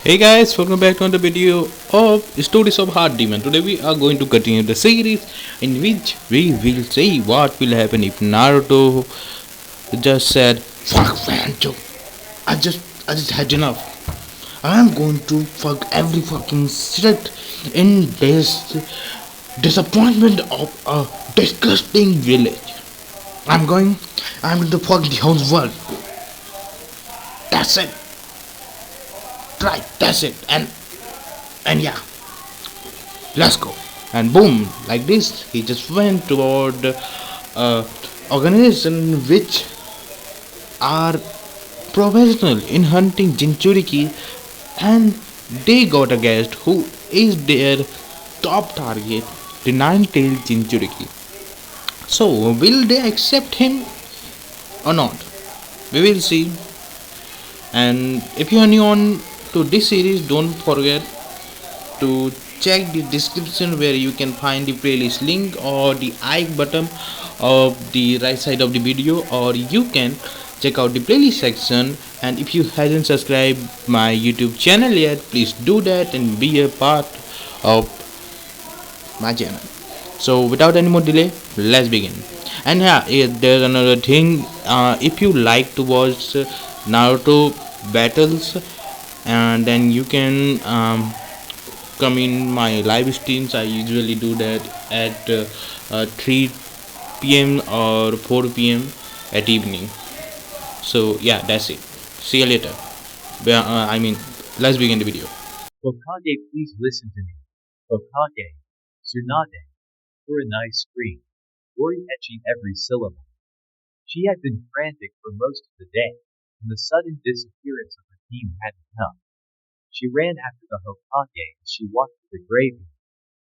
Hey guys, welcome back to another video of Stories of Heart Demon. Today we are going to continue the series in which we will see what will happen if Naruto just said, "Fuck Franjo, I just had enough. I'm going to fuck every fucking shit in this disappointment of a disgusting village. I'm going to fuck the whole world. That's it. Right, that's it. And yeah, let's go." And boom, like this, he just went toward organization which are professional in hunting Jinchuriki, and they got a guest who is their top target, the nine-tailed Jinchuriki. So, will they accept him or not? We will see. And if you are new on to this series, don't forget to check the description where you can find the playlist link or the I button of the right side of the video, or you can check out the playlist section. And if you hasn't subscribed my YouTube channel yet, please do that and be a part of my channel. So without any more delay, let's begin. And yeah, there's another thing. If you like to watch Naruto battles, and then you can come in my live streams. I usually do that at 3 p.m. or 4 p.m. at evening. So yeah, that's it. See you later. Let's begin the video. Hokage, please listen to me. Hokage, Tsunade, Kurenai screamed, worry etching every syllable. She had been frantic for most of the day, and the sudden disappearance of her team hadn't helped. She ran after the Hokage as she walked to the graveyard,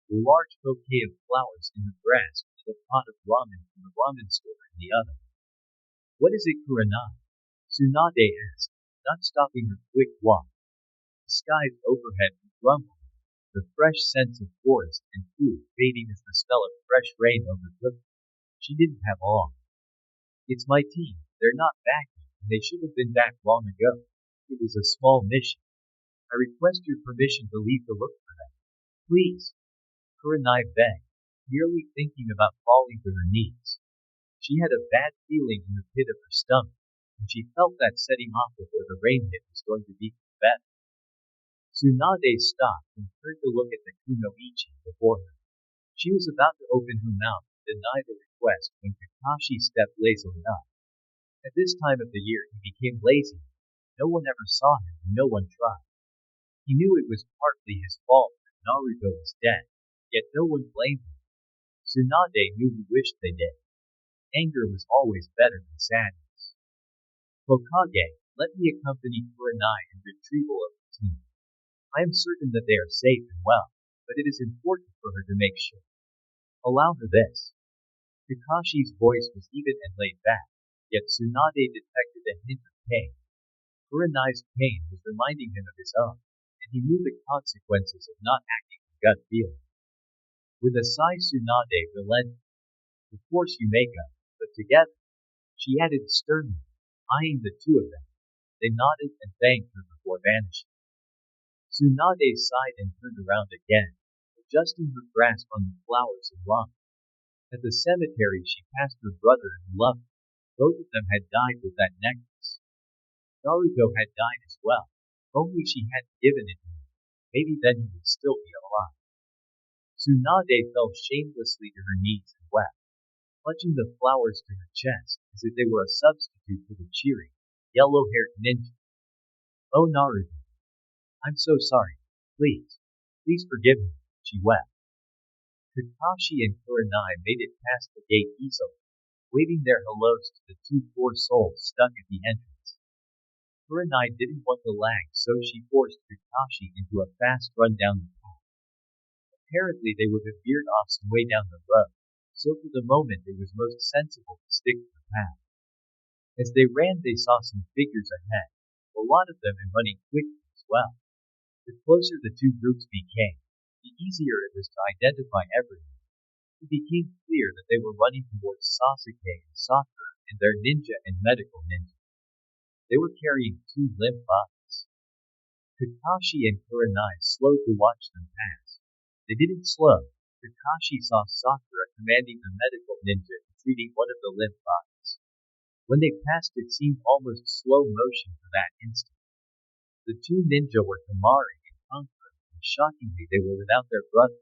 a large bouquet of flowers in her grasp and a pot of ramen from the ramen store in the other. What is it, Kurenai? Tsunade asked, not stopping her quick walk. The skies overhead were rumbling, the fresh scents of forest and food fading as the smell of fresh rain overtook her. She didn't have long. It's my team. They're not back yet, and they should have been back long ago. It was a small mission. I request your permission to leave to look for them. Please. Kurenai begged, nearly thinking about falling to her knees. She had a bad feeling in the pit of her stomach, and she felt that setting off before the rain hit was going to be better. Tsunade stopped and turned to look at the kunoichi before her. She was about to open her mouth to deny the request when Kakashi stepped lazily up. At this time of the year he became lazy. No one ever saw him and no one tried. He knew it was partly his fault that Naruto was dead, yet no one blamed him. Tsunade knew he wished they did. Anger was always better than sadness. Hokage, let me accompany Kurenai in retrieval of the team. I am certain that they are safe and well, but it is important for her to make sure. Allow her this. Kakashi's voice was even and laid back, yet Tsunade detected a hint of pain. Kurenai's pain was reminding him of his own, and he knew the consequences of not acting on gut feeling. With a sigh, Tsunade relented. Of course you make up, but together, she added sternly, eyeing the two of them. They nodded and thanked her before vanishing. Tsunade sighed and turned around again, adjusting her grasp on the flowers and ramen. At the cemetery she passed her brother and lover. Both of them had died with that necklace. Naruto had died as well. If only she hadn't given it to him. Maybe then he would still be alive. Tsunade fell shamelessly to her knees and wept, clutching the flowers to her chest as if they were a substitute for the cheery, yellow-haired ninja. Oh Naruto, I'm so sorry. Please forgive me, she wept. Kakashi and Kurenai made it past the gate easily, waving their hellos to the two poor souls stuck at the entrance. Kurenai didn't want to lag, so she forced Kakashi into a fast run down the path. Apparently they would have veered off some way down the road, so for the moment it was most sensible to stick to the path. As they ran they saw some figures ahead, a lot of them and running quickly as well. The closer the two groups became, the easier it was to identify everyone. It became clear that they were running towards Sasuke and Sakura and their ninja and medical ninja. They were carrying two limp bodies. Kakashi and Kurenai slowed to watch them pass. They didn't slow. Kakashi saw Sakura commanding the medical ninja and treating one of the limp bodies. When they passed it seemed almost slow motion for that instant. The two ninja were Kamari and Kankuro, and shockingly they were without their brother.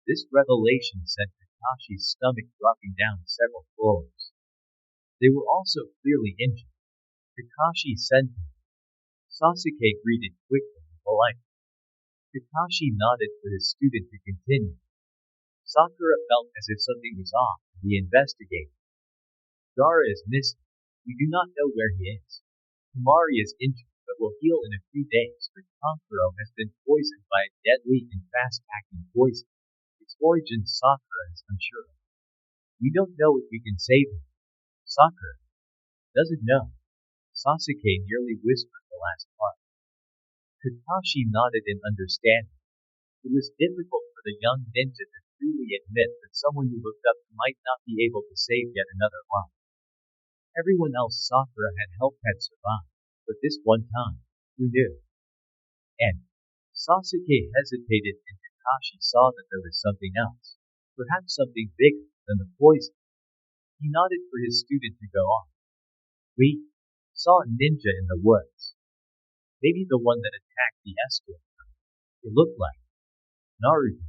This revelation sent Kakashi's stomach dropping down several floors. They were also clearly injured. Kakashi sent him. Sasuke greeted quickly and politely. Kakashi nodded for his student to continue. Sakura felt as if something was off, and he investigated. Gaara is missing. We do not know where he is. Kamari is injured, but will heal in a few days, but Kankuro has been poisoned by a deadly and fast-acting poison. Its origin Sakura is unsure of. We don't know if we can save him. Sakura doesn't know. Sasuke nearly whispered the last part. Kakashi nodded in understanding. It was difficult for the young ninja to freely admit that someone who looked up might not be able to save yet another life. Everyone else Sakura had helped had survived, but this one time, who knew? And Sasuke hesitated and Kakashi saw that there was something else, perhaps something bigger than the poison. He nodded for his student to go on. We saw a ninja in the woods. Maybe the one that attacked the escort. It looked like Naruto.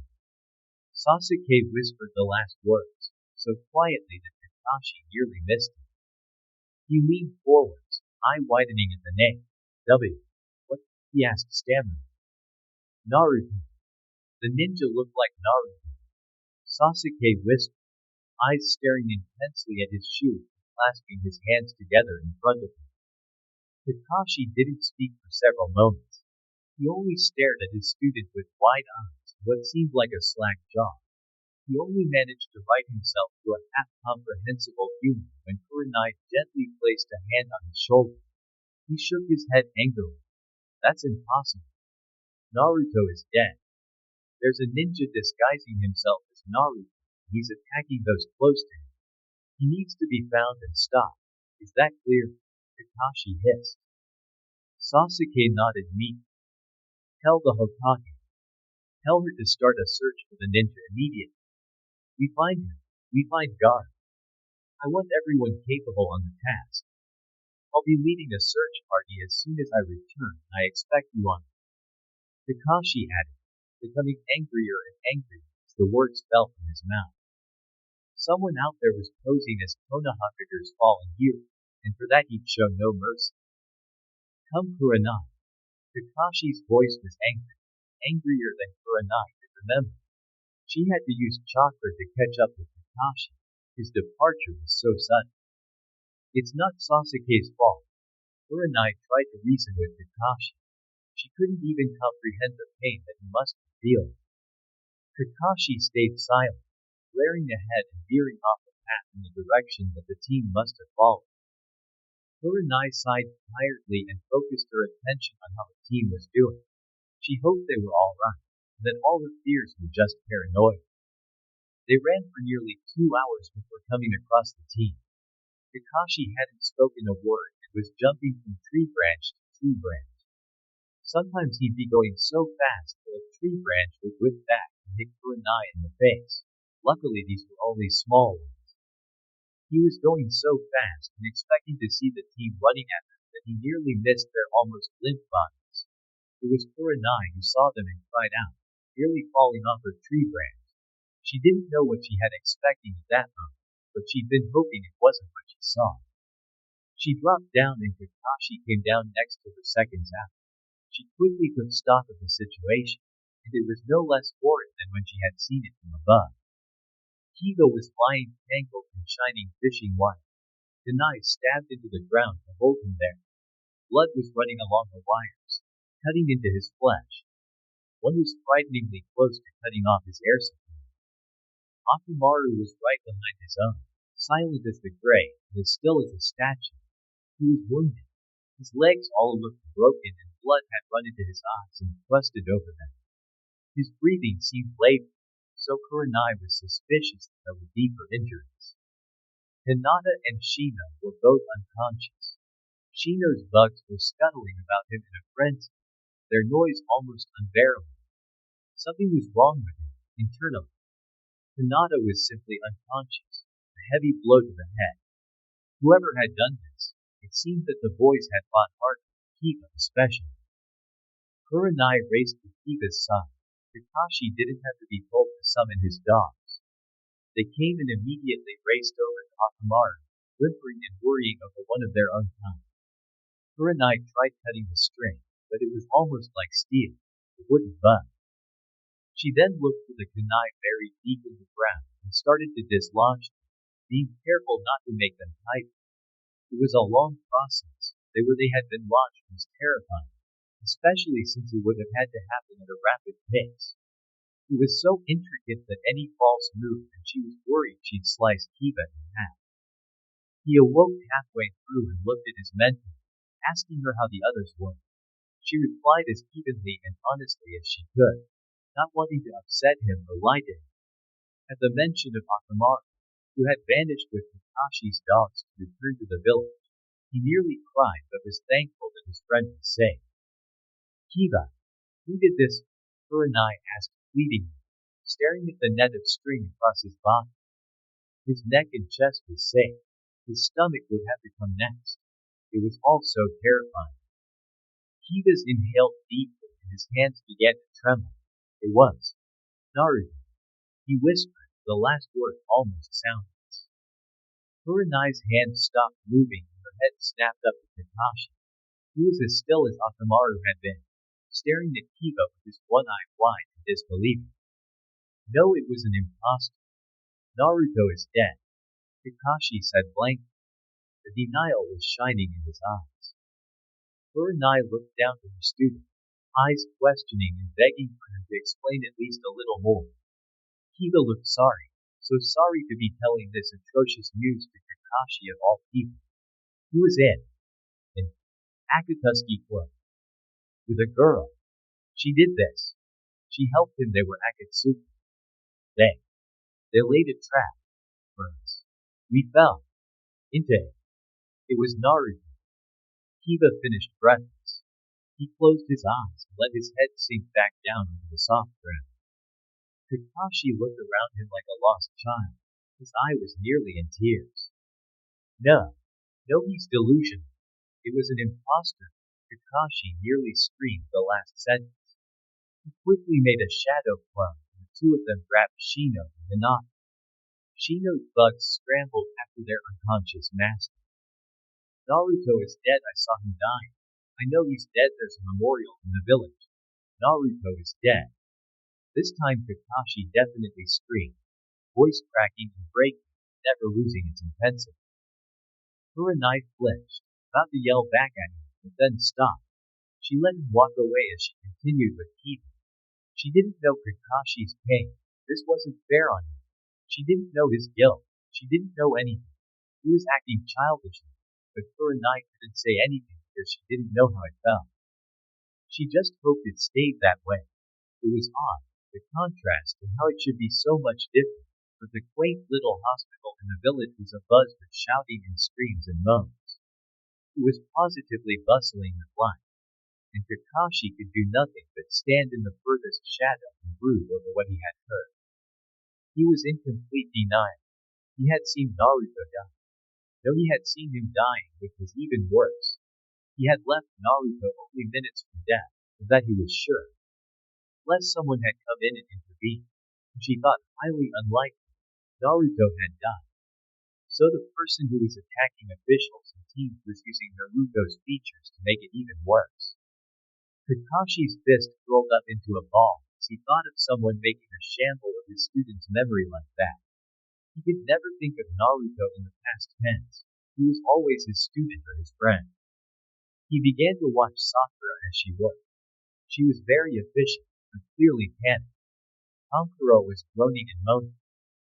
Sasuke whispered the last words, so quietly that Kakashi nearly missed him. He leaned forwards, eye widening at the name. What? He asked stammering. Naruto. The ninja looked like Naruto. Sasuke whispered, eyes staring intensely at his shoe, clasping his hands together in front of him. Kakashi didn't speak for several moments. He only stared at his student with wide eyes, what seemed like a slack jaw. He only managed to right himself to a half-comprehensible humor when Kurenai gently placed a hand on his shoulder. He shook his head angrily. That's impossible. Naruto is dead. There's a ninja disguising himself as Naruto. He's attacking those close to him. He needs to be found and stopped. Is that clear? Kakashi hissed. Sasuke nodded meekly. Tell the Hokage. Tell her to start a search for the ninja immediately. We find him. We find Gaara. I want everyone capable on the task. I'll be leading a search party as soon as I return. I expect you on. Kakashi added, becoming angrier and angrier as the words fell from his mouth. Someone out there was posing as Konohama's fallen hero, and for that he'd show no mercy. Come Kurenai. Kakashi's voice was angry, angrier than Kurenai could remember. She had to use chakra to catch up with Kakashi. His departure was so sudden. It's not Sasuke's fault. Kurenai tried to reason with Kakashi. She couldn't even comprehend the pain that he must be feeling. Kakashi stayed silent, glaring ahead and veering off the path in the direction that the team must have followed. Kurenai sighed tiredly and focused her attention on how the team was doing. She hoped they were all right, and that all her fears were just paranoia. They ran for nearly 2 hours before coming across the team. Kakashi hadn't spoken a word and was jumping from tree branch to tree branch. Sometimes he'd be going so fast that a tree branch would whip back and hit Kurenai in the face. Luckily these were only small ones. He was going so fast and expecting to see the team running at him that he nearly missed their almost limp bodies. It was Kurenai who saw them and cried out, nearly falling off her tree branch. She didn't know what she had expecting at that moment, but she'd been hoping it wasn't what she saw. She dropped down and Kakashi came down next to her seconds after. She quickly took stock of the situation, and it was no less horrid than when she had seen it from above. Kigo was lying tangled in shining fishing wire. The knife stabbed into the ground to hold him there. Blood was running along the wires, cutting into his flesh. One was frighteningly close to cutting off his air supply. Akamaru was right behind his own, silent as the grave, and as still as a statue. He was wounded. His legs all looked broken and blood had run into his eyes and crusted over them. His breathing seemed labored, so Kurenai was suspicious that there were deeper injuries. Hinata and Shino were both unconscious. Shino's bugs were scuttling about him in a frenzy. their noise almost unbearable. Something was wrong with him, internally. Hinata was simply unconscious, a heavy blow to the head. Whoever had done this, it seemed that the boys had fought hard, Kiba especially. Kurenai raced to Kiba's side. Kakashi didn't have to be told to summon his dogs. They came and immediately raced over to Akamaru, whimpering and worrying over one of their own kind. Kurenai tried cutting the string, but it was almost like steel. It wouldn't budge. She then looked for the kunai buried deep in the ground and started to dislodge them, being careful not to make them tight. It was a long process. The way they had been launched was terrifying, especially since it would have had to happen at a rapid pace. It was so intricate that any false move and she was worried she'd slice Kiba in half. He awoke halfway through and looked at his mentor, asking her how the others were. She replied as evenly and honestly as she could, not wanting to upset him or lie to him. At the mention of Akamaru, who had vanished with Kakashi's dogs to return to the village, he nearly cried but was thankful that his friend was safe. Kiba, who did this? Kurenai asked pleadingly, staring at the net of string across his body. His neck and chest was safe. His stomach would have to come next. It was all so terrifying. Kiba's inhaled deeply and his hands began to tremble. It was Naruto. He whispered, the last word almost soundless. Kurenai's hands stopped moving and her head snapped up at Kakashi. He was as still as Akamaru had been, staring at Kiba with his one eye wide in disbelief. No, it was an impostor. Naruto is dead, Kakashi said blankly. The denial was shining in his eyes. Kurenai looked down to her student, eyes questioning and begging for him to explain at least a little more. Kiba looked sorry, so sorry to be telling this atrocious news to Kakashi of all people. He was in an Akatsuki club with a girl. She did this. She helped him. They were Akatsuki. They laid a trap for us. We fell into it. It was Naruto. Kiba finished breathless. He closed his eyes and let his head sink back down into the soft ground. Kakashi looked around him like a lost child. His eye was nearly in tears. No, he's delusional. It was an impostor. Kakashi nearly screamed the last sentence. He quickly made a shadow clone, and the two of them grabbed Shino and Hinata. Shino's bugs scrambled after their unconscious master. Naruto is dead. I saw him dying. I know he's dead. There's a memorial in the village. Naruto is dead. This time Kakashi definitely screamed, voice cracking and breaking, never losing its intensity. Kurenai flinched, about to yell back at him, but then stopped. She let him walk away as she continued with Kiba. She didn't know Kakashi's pain. This wasn't fair on him. She didn't know his guilt. She didn't know anything. He was acting childishly, but Kurenai couldn't say anything because she didn't know how it felt. She just hoped it stayed that way. It was odd, the contrast and how it should be so much different, but the quaint little hospital in the village was abuzz with shouting and screams and moans. It was positively bustling with life, and Kakashi could do nothing but stand in the furthest shadow and brood over what he had heard. He was in complete denial. He had seen Naruto die. Though he had seen him dying, which was even worse. He had left Naruto only minutes from death, of that he was sure. Unless someone had come in and intervened, which he thought highly unlikely, Naruto had died. So the person who was attacking officials and teams was using Naruto's features to make it even worse. Kakashi's fist curled up into a ball as he thought of someone making a shamble of his student's memory like that. He could never think of Naruto in the past tense. He was always his student or his friend. He began to watch Sakura as she worked. She was very efficient, but clearly panicked. Kankuro was groaning and moaning,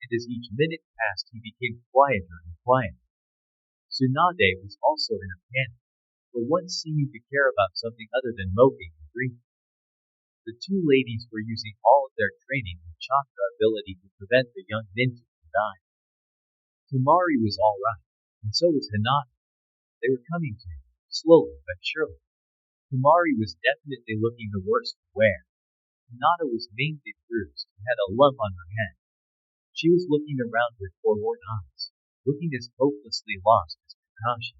and as each minute passed he became quieter and quieter. Tsunade was also in a panic, for once seeming to care about something other than moping and drinking. The two ladies were using all of their training and chakra ability to prevent the young ninja from dying. Tamari was alright, and so was Hinata. They were coming to him, slowly but surely. Tamari was definitely looking the worst for wear. Hinata was mainly bruised and had a lump on her head. She was looking around with forlorn eyes, looking as hopelessly lost as Kakashi.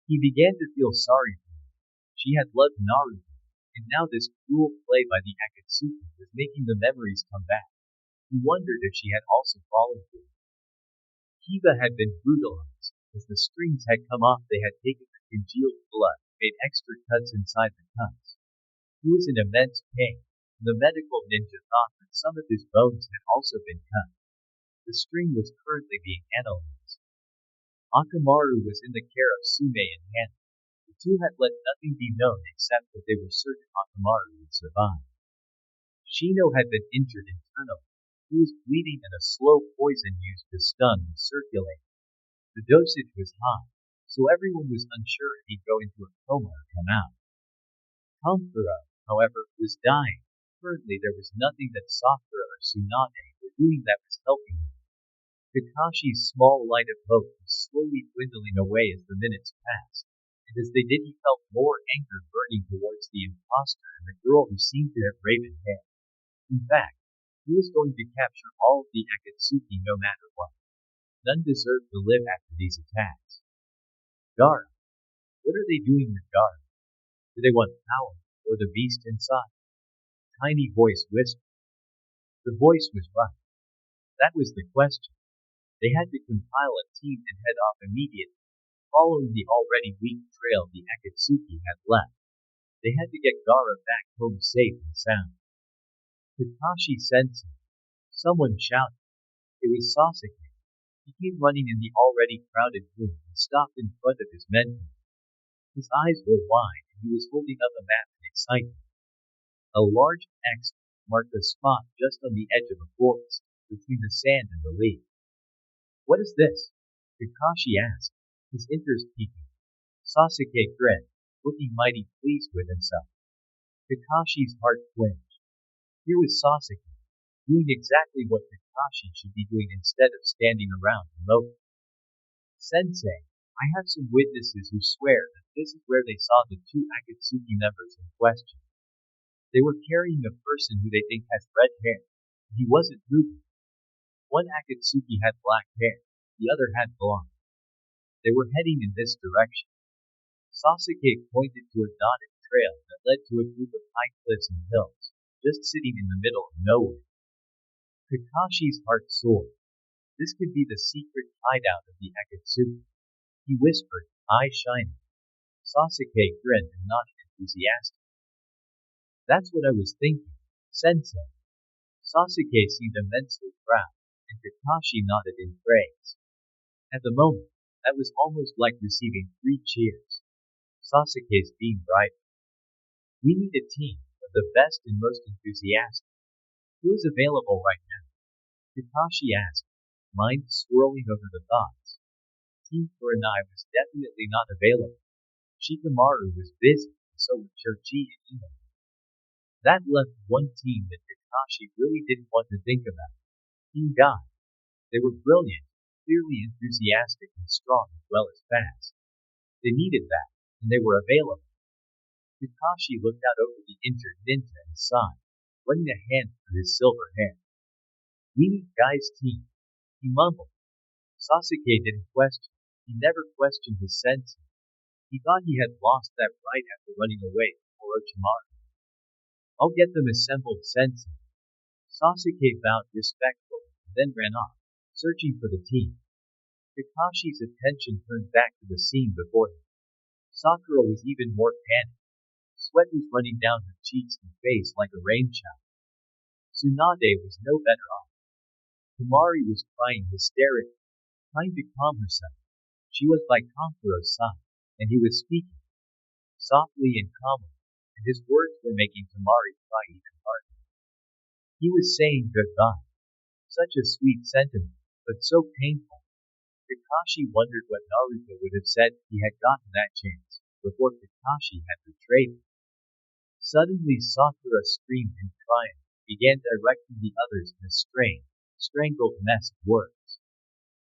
He began to feel sorry for her. She had loved Naruto, and now this cruel play by the Akatsuki was making the memories come back. He wondered if she had also fallen for it. Kiba had been brutalized. As the strings had come off, they had taken the congealed blood, made extra cuts inside the cuts. He was in immense pain. The medical ninja thought that some of his bones had also been cut. The string was currently being analyzed. Akamaru was in the care of Sume and Hana. The two had let nothing be known except that they were certain Akamaru would survive. Shino had been injured internally. He was bleeding and a slow poison used to stun was circulating. The dosage was high, so everyone was unsure if he'd go into a coma or come out. Kankura, however, was dying. Currently there was nothing that Sakura or Tsunade were doing that was helping him. Kakashi's small light of hope was slowly dwindling away as the minutes passed, and as they did he felt more anger burning towards the imposter and the girl who seemed to have raven hair. In fact, he was going to capture all of the Akatsuki no matter what. None deserved to live after these attacks. Gaara. What are they doing with Gaara? Do they want power, or the beast inside? A tiny voice whispered. The voice was right. That was the question. They had to compile a team and head off immediately, following the already weak trail the Akatsuki had left. They had to get Gaara back home safe and sound. Kakashi sensed him. Someone shouted. It was Sasuke. He came running in the already crowded room and stopped in front of his mentor. His eyes were wide and he was holding up a map in excitement. A large X marked a spot just on the edge of a forest, between the sand and the leaves. What is this? Kakashi asked, his interest peaking. Sasuke grinned, looking mighty pleased with himself. Kakashi's heart flinched. Here was Sasuke, doing exactly what Kakashi should be doing instead of standing around and moping. Sensei, I have some witnesses who swear that this is where they saw the two Akatsuki members in question. They were carrying a person who they think has red hair. He wasn't moving. One Akatsuki had black hair, the other had blonde. They were heading in this direction. Sasuke pointed to a dotted trail that led to a group of high cliffs and hills, just sitting in the middle of nowhere. Kakashi's heart soared. This could be the secret hideout of the Akatsuki. He whispered, eyes shining. Sasuke grinned and nodded enthusiastically. That's what I was thinking, Sensei. Sasuke seemed immensely proud, and Kakashi nodded in praise. At the moment, that was almost like receiving 3 cheers. Sasuke's beam brightened. We need a team of the best and most enthusiastic. Who is available right now? Kakashi asked, mind swirling over the thoughts. Team Kurenai was definitely not available. Shikamaru was busy, and so were Choji and Ino. That left one team that Kakashi really didn't want to think about. Team Guy. They were brilliant, clearly enthusiastic and strong as well as fast. They needed that, and they were available. Kakashi looked out over the injured ninja and sighed, running a hand through his silver hair. We need Guy's team. He mumbled. Sasuke didn't question. He never questioned his sensei. He thought he had lost that right after running away from Orochimaru. I'll get them assembled, sensei. Sasuke bowed respectfully, and then ran off, searching for the team. Kakashi's attention turned back to the scene before him. Sakura was even more panicked. Sweat was running down her cheeks and face like a rain shower. Tsunade was no better off. Kumari was crying hysterically, trying to calm herself. She was by Kankura's side, and he was speaking softly and calmly, and his words were making Kumari cry even harder. He was saying goodbye. Such a sweet sentiment, but so painful. Kakashi wondered what Naruto would have said if he had gotten that chance, before Kakashi had betrayed him. Suddenly Sakura screamed in triumph, began directing the others in a strained, strangled mess of words.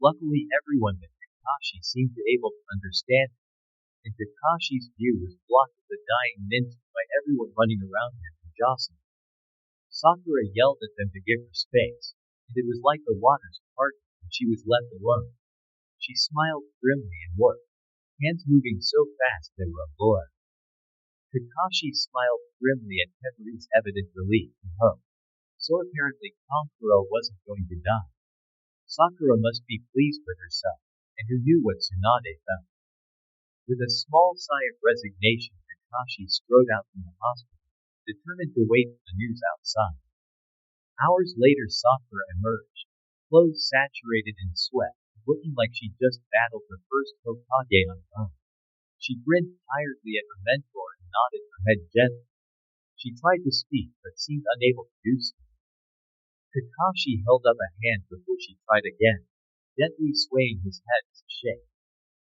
Luckily everyone but Kakashi seemed to able to understand. and Kakashi's view was blocked with the dying ninja by everyone running around him and jostling. Sakura yelled at them to give her space, and it was like the waters parted and she was left alone. She smiled grimly and worked, hands moving so fast they were a blur. Kakashi smiled grimly at Temari's evident relief and hope. So apparently Kankuro wasn't going to die. Sakura must be pleased with herself, and who knew what Tsunade felt. With a small sigh of resignation, Kakashi strode out from the hospital, determined to wait for the news outside. Hours later Sakura emerged, clothes saturated in sweat, looking like she'd just battled her first Hokage on her own. She grinned tiredly at her mentor and nodded her head gently. She tried to speak, but seemed unable to do so. Kakashi held up a hand before she tried again, gently swaying his head as a shake.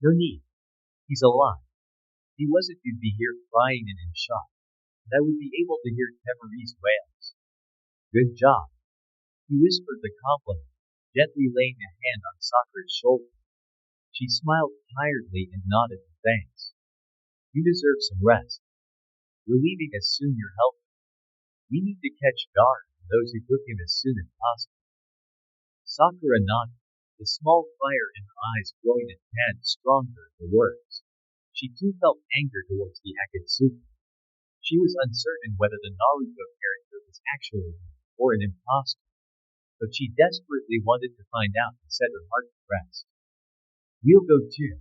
No need. He's alive. If he wasn't, you'd be here crying and in shock, and I would be able to hear Temari's wails. Good job. He whispered the compliment, gently laying a hand on Sakura's shoulder. She smiled tiredly and nodded in thanks. You deserve some rest. We're leaving as soon as you're healthy. We need to catch Gaara and those who took him as soon as possible. Sakura nodded, the small fire in her eyes glowing a tad stronger at the words. She too felt anger towards the Akatsuki. She was uncertain whether the Naruto character was actually him or an impostor, but she desperately wanted to find out and set her heart at rest. We'll go too.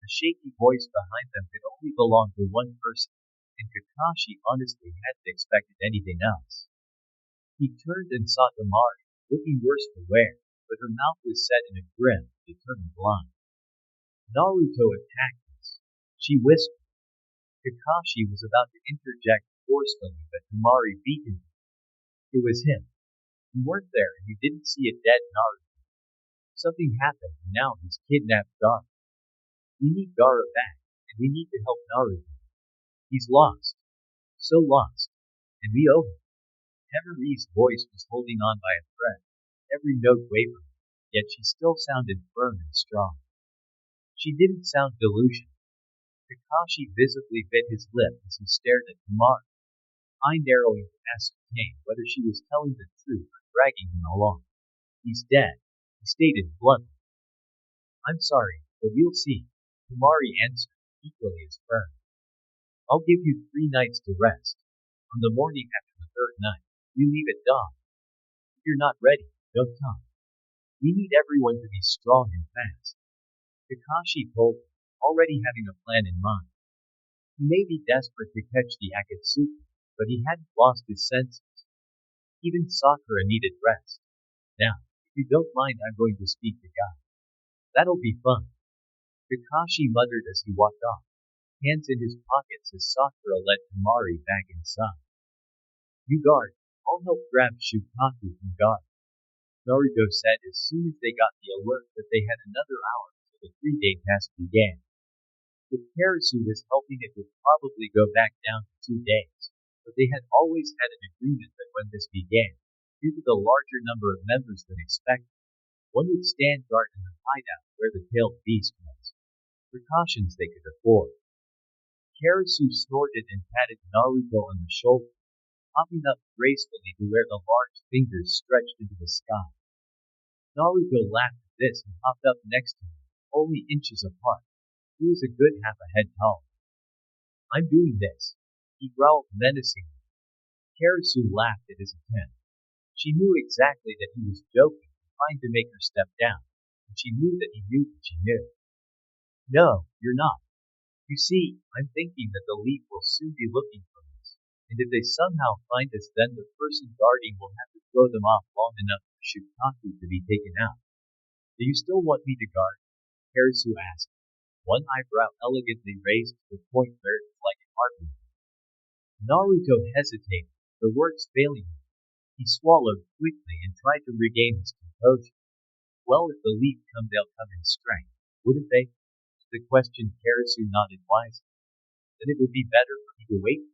The shaky voice behind them could only belong to one person, and Kakashi honestly hadn't expected anything else. He turned and saw Temari, looking worse for wear, but her mouth was set in a grim, determined line. Naruto attacked us, she whispered. Kakashi was about to interject forcefully, but Temari beat him. It was him. You weren't there and you didn't see a dead Naruto. Something happened and now he's kidnapped Gaara. We need Gaara back, and we need to help Naruto. He's lost. So lost. And we owe him. Temari's voice was holding on by a thread, every note wavering, yet she still sounded firm and strong. She didn't sound delusional. Kakashi visibly bit his lip as he stared at Temari, eye narrowing to ascertain whether she was telling the truth or dragging him along. He's dead, he stated bluntly. I'm sorry, but we'll see, Temari answered, equally as firm. I'll give you 3 nights to rest. On the morning after the 3rd night, we leave at dawn. If you're not ready, don't come. We need everyone to be strong and fast. Kakashi told him, already having a plan in mind. He may be desperate to catch the Akatsuki, but he hadn't lost his senses. Even Sakura needed rest. Now, if you don't mind, I'm going to speak to Guy. That'll be fun. Kakashi muttered as he walked off, hands in his pockets as Sakura led Temari back inside. You guard, I'll help grab Shukaku from Gaara, Naruto said as soon as they got the alert that they had another hour until the 3-day task began. If Karasu was helping, it would probably go back down to 2 days, but they had always had an agreement that when this began, due to the larger number of members than expected, one would stand guard in the hideout where the tailed beast was. Precautions they could afford. Karasu snorted and patted Naruto on the shoulder, hopping up gracefully to where the large fingers stretched into the sky. Naruto laughed at this and hopped up next to him, only inches apart. He was a good half a head tall. I'm doing this, he growled menacingly. Karasu laughed at his attempt. She knew exactly that he was joking, trying to make her step down, and she knew that he knew that she knew. No, you're not. You see, I'm thinking that the Leaf will soon be looking for us, and if they somehow find us, then the person guarding will have to throw them off long enough for Shukaku to be taken out. Do you still want me to guard? Karasu asked, one eyebrow elegantly raised to the point where it was like a heartbeat. Naruto hesitated, the words failing him. He swallowed quickly and tried to regain his composure. Well, if the Leaf come, they'll come in strength, wouldn't they? The question. Karasu nodded wisely. Then it would be better for me to wait.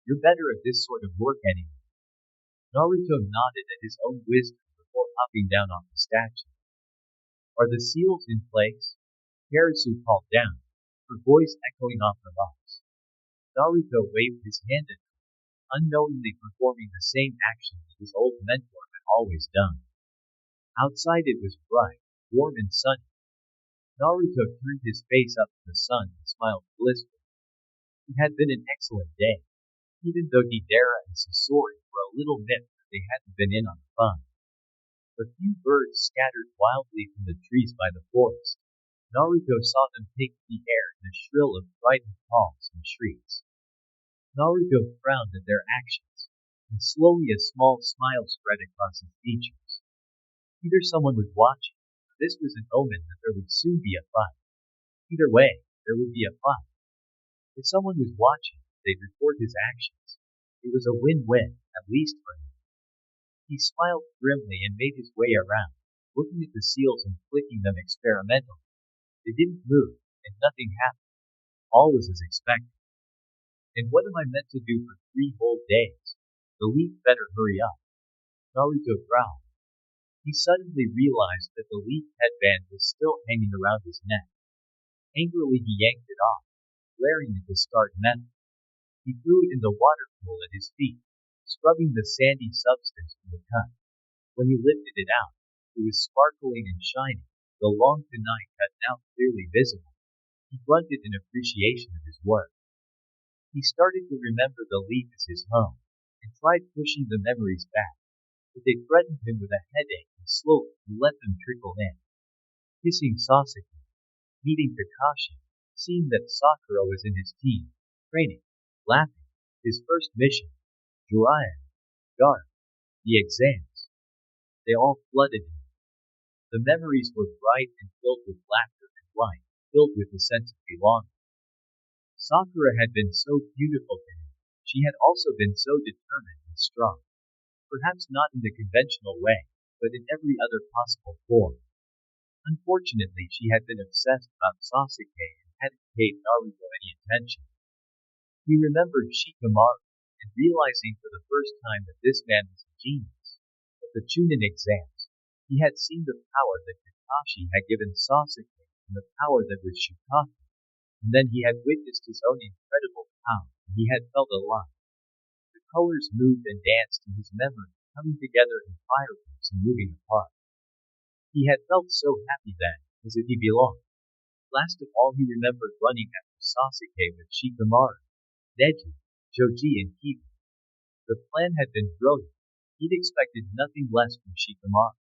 You're better at this sort of work anyway. Naruto nodded at his own wisdom before hopping down off the statue. Are the seals in place? Karasu called down, her voice echoing off the rocks. Naruto waved his hand at her, unknowingly performing the same action that his old mentor had always done. Outside it was bright, warm and sunny. Naruto turned his face up to the sun and smiled blissfully. It had been an excellent day, even though Deidara and Sasori were a little miffed that they hadn't been in on the fun. A few birds scattered wildly from the trees by the forest. Naruto saw them take the air in a shrill of frightened calls and shrieks. Naruto frowned at their actions, and slowly a small smile spread across his features. Either someone was watching, or this was an omen that there would soon be a fight. Either way, there would be a fight. If someone was watching, they'd record his actions. It was a win-win, at least for him. He smiled grimly and made his way around, looking at the seals and flicking them experimentally. They didn't move, and nothing happened. All was as expected. And what am I meant to do for 3 whole days? The leaf better hurry up. Naruto growled. He suddenly realized that the leaf headband was still hanging around his neck. Angrily he yanked it off, glaring at the starred metal. He threw it in the water pool at his feet, scrubbing the sandy substance from the cut. When he lifted it out, it was sparkling and shining, the long kunai cut now clearly visible. He grunted in appreciation of his work. He started to remember the leaf as his home, and tried pushing the memories back, but they threatened him with a headache and slowly he let them trickle in. Kissing Sasuke, meeting Kakashi, seeing that Sakura was in his team, training, laughing, his first mission, Jiraiya, guard, the exams. They all flooded him. The memories were bright and filled with laughter and light, filled with a sense of belonging. Sakura had been so beautiful to him. She had also been so determined and strong. Perhaps not in the conventional way, but in every other possible form. Unfortunately, she had been obsessed about Sasuke and hadn't paid Naruto any attention. He remembered Shikamaru, and realizing for the first time that this man was a genius. At the Chunin exams, he had seen the power that Kakashi had given Sasuke and the power that was Shukaku, and then he had witnessed his own incredible power, and he had felt alive. The colors moved and danced in his memory, coming together in fireworks and moving apart. He had felt so happy then, as if he belonged. Last of all he remembered running after Sasuke with Shikamaru, Neji, Joji and Kiba. The plan had been brilliant. He'd expected nothing less from Shikamaru.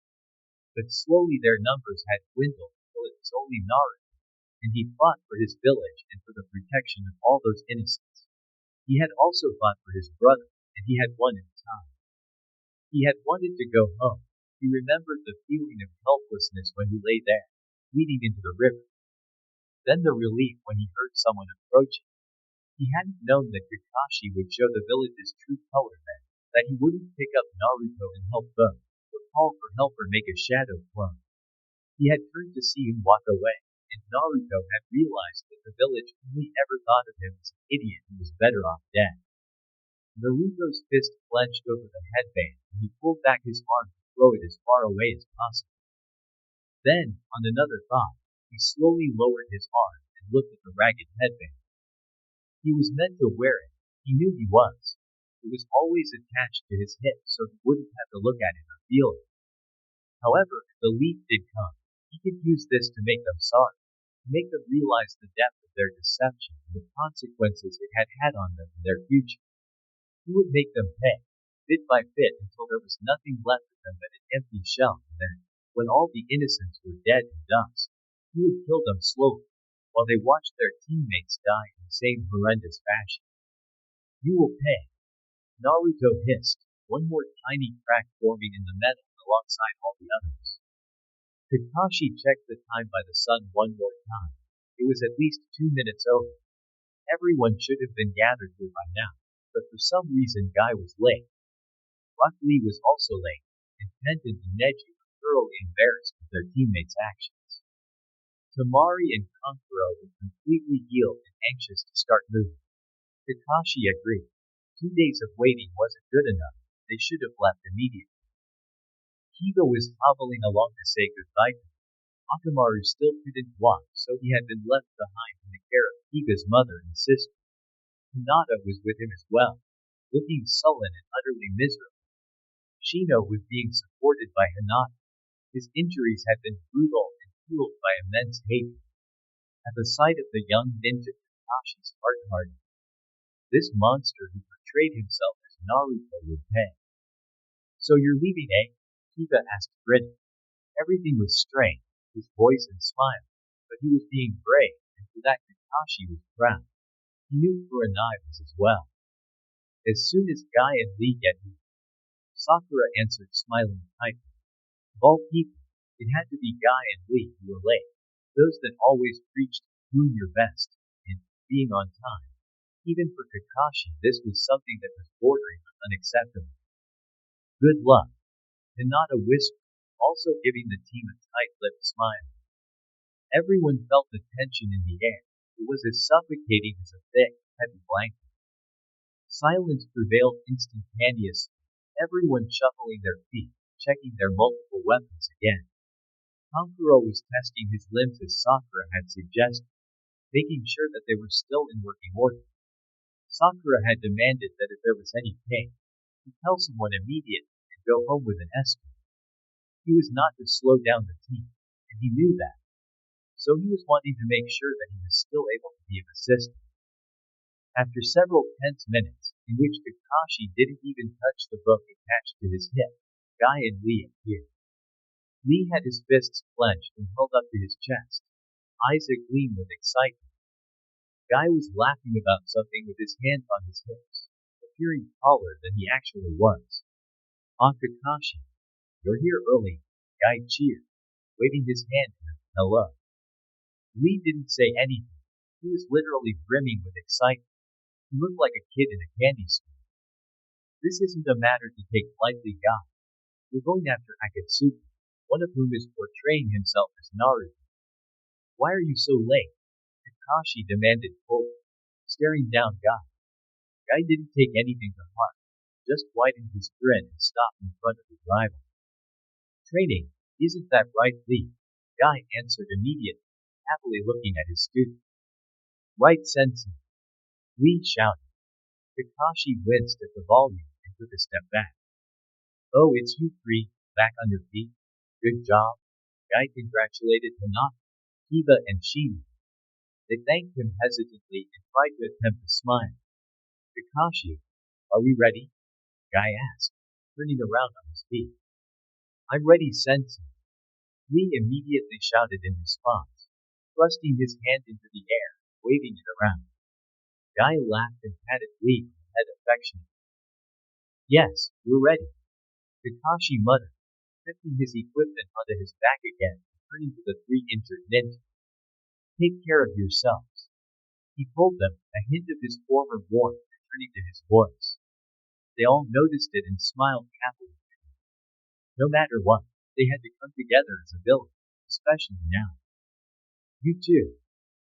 But slowly their numbers had dwindled until it was only Naruto, and he fought for his village and for the protection of all those innocents. He had also fought for his brother, and he had won in time. He had wanted to go home. He remembered the feeling of helplessness when he lay there, bleeding into the river. Then the relief when he heard someone approaching. He hadn't known that Kakashi would show the village's true color then, that he wouldn't pick up Naruto and help them, or call for help or make a shadow clone. He had turned to see him walk away, and Naruto had realized that the village only ever thought of him as an idiot who was better off dead. Naruto's fist clenched over the headband, and he pulled back his arm to throw it as far away as possible. Then, on another thought, he slowly lowered his arm and looked at the ragged headband. He was meant to wear it. He knew he was. It was always attached to his hip so he wouldn't have to look at it or feel it. However, if the leaf did come, he could use this to make them sorry, to make them realize the depth of their deception and the consequences it had had on them in their future. He would make them pay, bit by bit until there was nothing left of them but an empty shell, and then, when all the innocents were dead and dust, he would kill them slowly, while they watched their teammates die in the same horrendous fashion. You will pay. Naruto hissed, one more tiny crack forming in the metal alongside all the others. Kakashi checked the time by the sun one more time. It was at least 2 minutes over. Everyone should have been gathered here by now, but for some reason Guy was late. Rock Lee was also late, and Tenten and Neji were thoroughly embarrassed with their teammates' actions. Tamari and Kankuro were completely healed and anxious to start moving. Kakashi agreed. 2 days of waiting wasn't good enough. They should have left immediately. Kiba was hobbling along to say goodbye to him. Akamaru still couldn't walk, so he had been left behind in the care of Kiba's mother and sister. Hinata was with him as well, looking sullen and utterly miserable. Shino was being supported by Hinata. His injuries had been brutal and fueled by immense hatred. At the sight of the young ninja, Kakashi's heart hardened. This monster who portrayed himself as Naruto would pay. So you're leaving, eh? Kiba asked grinning. Everything was strained, his voice and smile, but he was being brave, and for that Kakashi was proud. He knew Kurenai was as well. As soon as Guy and Lee get here, Sakura answered smiling tightly. Of all people, it had to be Guy and Lee who were late, those that always preached doing your best, and being on time. Even for Kakashi this was something that was bordering on unacceptable. Good luck, Hinata whispered, also giving the team a tight-lipped smile. Everyone felt the tension in the air. It was as suffocating as a thick, heavy blanket. Silence prevailed instantaneously, everyone shuffling their feet, checking their multiple weapons again. Kankuro was testing his limbs as Sakura had suggested, making sure that they were still in working order. Sakura had demanded that if there was any pain, he tell someone immediately and go home with an escort. He was not to slow down the team, and he knew that. So he was wanting to make sure that he was still able to be of assistance. After several tense minutes, in which Kakashi didn't even touch the book attached to his hip, Guy and Lee appeared. Lee had his fists clenched and held up to his chest, eyes agleam with excitement. Guy was laughing about something with his hands on his hips, appearing taller than he actually was. Ah, Kakashi, you're here early, Guy cheered, waving his hand in a hello. Lee didn't say anything. He was literally brimming with excitement. He looked like a kid in a candy store. This isn't a matter to take lightly, Guy. We're going after Akatsuki, one of whom is portraying himself as Naruto. Why are you so late? Kakashi demanded coldly, staring down Guy. Guy didn't take anything to heart, just widened his grin and stopped in front of his rival. Training, isn't that right, Lee? Guy answered immediately, happily looking at his student. Right, Sensei, Lee shouted. Kakashi winced at the volume and took a step back. Oh, it's you three, back on your feet. Good job. Guy congratulated Hinata, Kiba, and Shino. They thanked him hesitantly and tried to attempt a smile. Kakashi, are we ready? Guy asked, turning around on his feet. I'm ready, Sensei. Lee immediately shouted in response, thrusting his hand into the air, waving it around. Guy laughed and patted Lee on the head affectionately. Yes, we're ready. Kakashi muttered, lifting his equipment onto his back again and turning to the three injured ninjas. Take care of yourselves. He told them, a hint of his former warmth returning to his voice. They all noticed it and smiled happily. No matter what, they had to come together as a village, especially now. You too.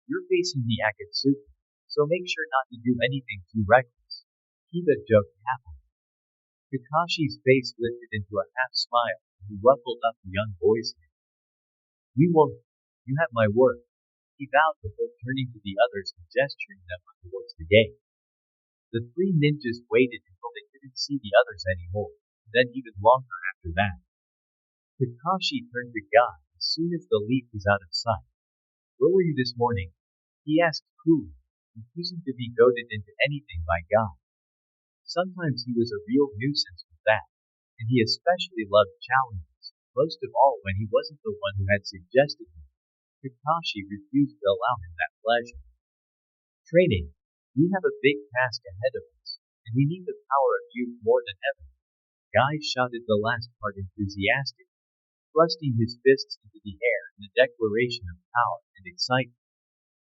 You're facing the Akatsuki, so make sure not to do anything too reckless. Kiba joked happily. Kakashi's face lifted into a half smile and he ruffled up the young boy's hair. We won't. You have my word. He vowed before turning to the others and gesturing them towards the gate. The three ninjas waited until they couldn't see the others anymore, and then even longer after that. Kakashi turned to Guy as soon as the leaf was out of sight. Where were you this morning? He asked coolly, refusing to be goaded into anything by Guy. Sometimes he was a real nuisance with that, and he especially loved challenges, most of all when he wasn't the one who had suggested them. Kakashi refused to allow him that pleasure. Training, we have a big task ahead of us, and we need the power of youth more than ever. Guy shouted the last part enthusiastically, thrusting his fists into the air in a declaration of power and excitement.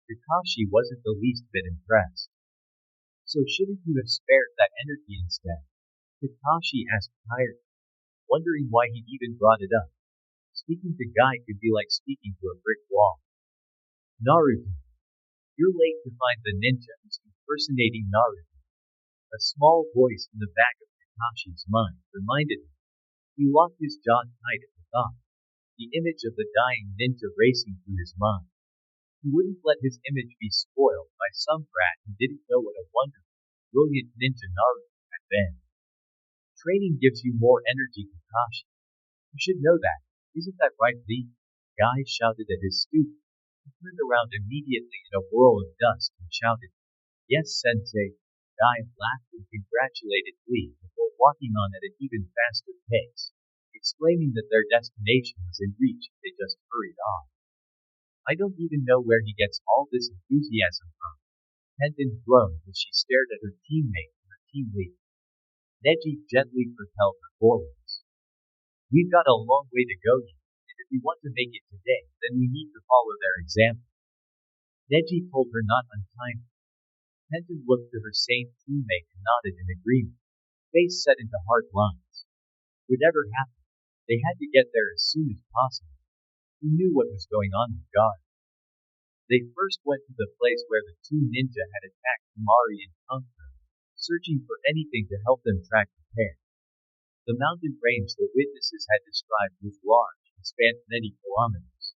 Kakashi wasn't the least bit impressed. So shouldn't you have spared that energy instead? Kakashi asked tiredly, wondering why he'd even brought it up. Speaking to Guy could be like speaking to a brick wall. Naruto, you're late to find the ninja who's impersonating Naruto. A small voice in the back of Kakashi's mind reminded him. He locked his jaw tight at the thought. the image of the dying ninja racing through his mind. He wouldn't let his image be spoiled by some brat who didn't know what a wonderful, brilliant ninja Naruto had been. Training gives you more energy, Kakashi. You should know that. Isn't that right, Lee? Guy shouted at his student. He turned around immediately in a whirl of dust and shouted, "Yes, Sensei." Guy laughed and congratulated Lee before walking on at an even faster pace, exclaiming that their destination was in reach if they just hurried on. I don't even know where he gets all this enthusiasm from. Tendon groaned as she stared at her teammate and her team leader. Neji gently propelled her forwards. "We've got a long way to go yet, and if we want to make it today, then we need to follow their example." Neji told her not unkindly. Tendon looked to her sane teammate and nodded in agreement, face set into hard lines. Whatever happened, they had to get there as soon as possible. Who knew what was going on with God? They first went to the place where the two ninja had attacked Kumari and Kankuro, searching for anything to help them track the pair. The mountain range the witnesses had described was large and spanned many kilometers.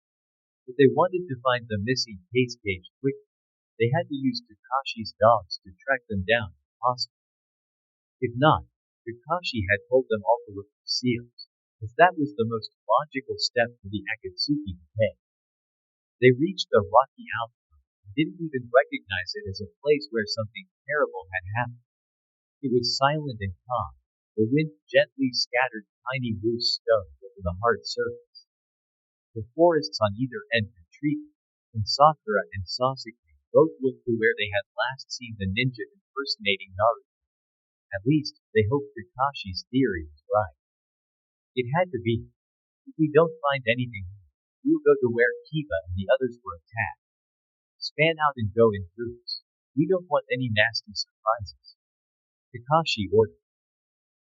If they wanted to find the missing case cage quickly, they had to use Kakashi's dogs to track them down if possible. If not, Kakashi had told them all to look for seals, as that was the most logical step for the Akatsuki to take. They reached a rocky outcrop and didn't even recognize it as a place where something terrible had happened. It was silent and calm. The wind gently scattered tiny loose stones over the hard surface. The forests on either end retreated, and Sakura and Sasuke both looked to where they had last seen the ninja impersonating Naruto. At least, they hoped Kakashi's theory was right. It had to be. If we don't find anything, we'll go to where Kiba and the others were attacked. Span out and go in groups. We don't want any nasty surprises. Kakashi ordered.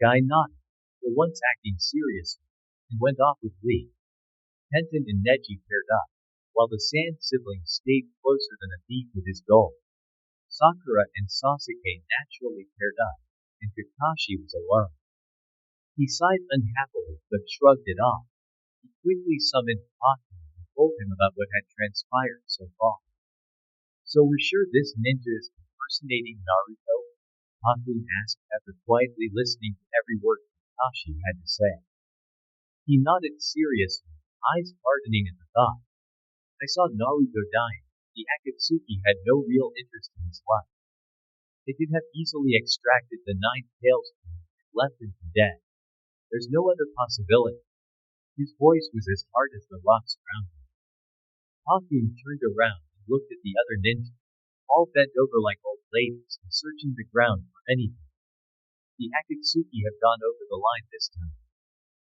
Guy nodded, for once acting seriously, and went off with Lee. Tenten and Neji paired up, while the Sand siblings stayed closer than a thief with his goal. Sakura and Sasuke naturally paired up, and Kakashi was alone. He sighed unhappily but shrugged it off. He quickly summoned Haku and told him about what had transpired so far. "So we're sure this ninja is impersonating Naruto?" Haku asked after quietly listening to every word Kakashi had to say. He nodded seriously, eyes hardening at the thought. "I saw Naruto dying. The Akatsuki had no real interest in his life. They could have easily extracted the 9 tails from him and left him for dead. There's no other possibility." His voice was as hard as the rocks around him. Haku turned around and looked at the other ninjas, all bent over like old ladies and searching the ground for anything. The Akatsuki have gone over the line this time.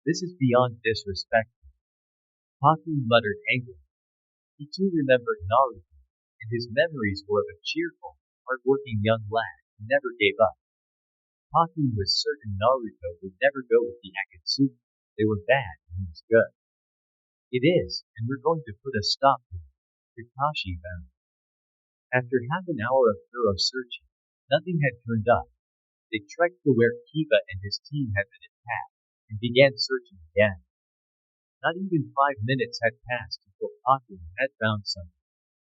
This is beyond disrespectful. Haku muttered angrily. He too remembered Naruto, and his memories were of a cheerful, hard-working young lad who never gave up. Haku was certain Naruto would never go with the Akatsuki. They were bad and he was good. "It is, and we're going to put a stop to it," Kakashi vowed. After half an hour of thorough searching, nothing had turned up. They trekked to where Kiba and his team had been attacked, and began searching again. Not even 5 minutes had passed until Haku had found something.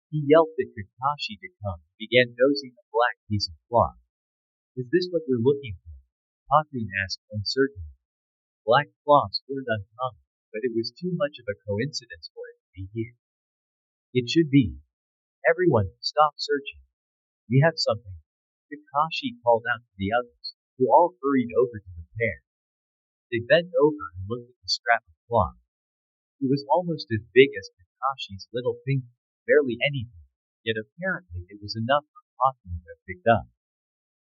He yelped at Kakashi to come and began nosing a black piece of cloth. "Is this what we're looking for?" Haku asked uncertainly. Black cloths weren't uncommon, but it was too much of a coincidence for it to be here. "It should be. Everyone, stop searching. We have something." Kakashi called out to the others, who all hurried over to the pair. They bent over and looked at the scrap of cloth. It was almost as big as Kakashi's little finger, barely anything, yet apparently it was enough for Haku to have picked up.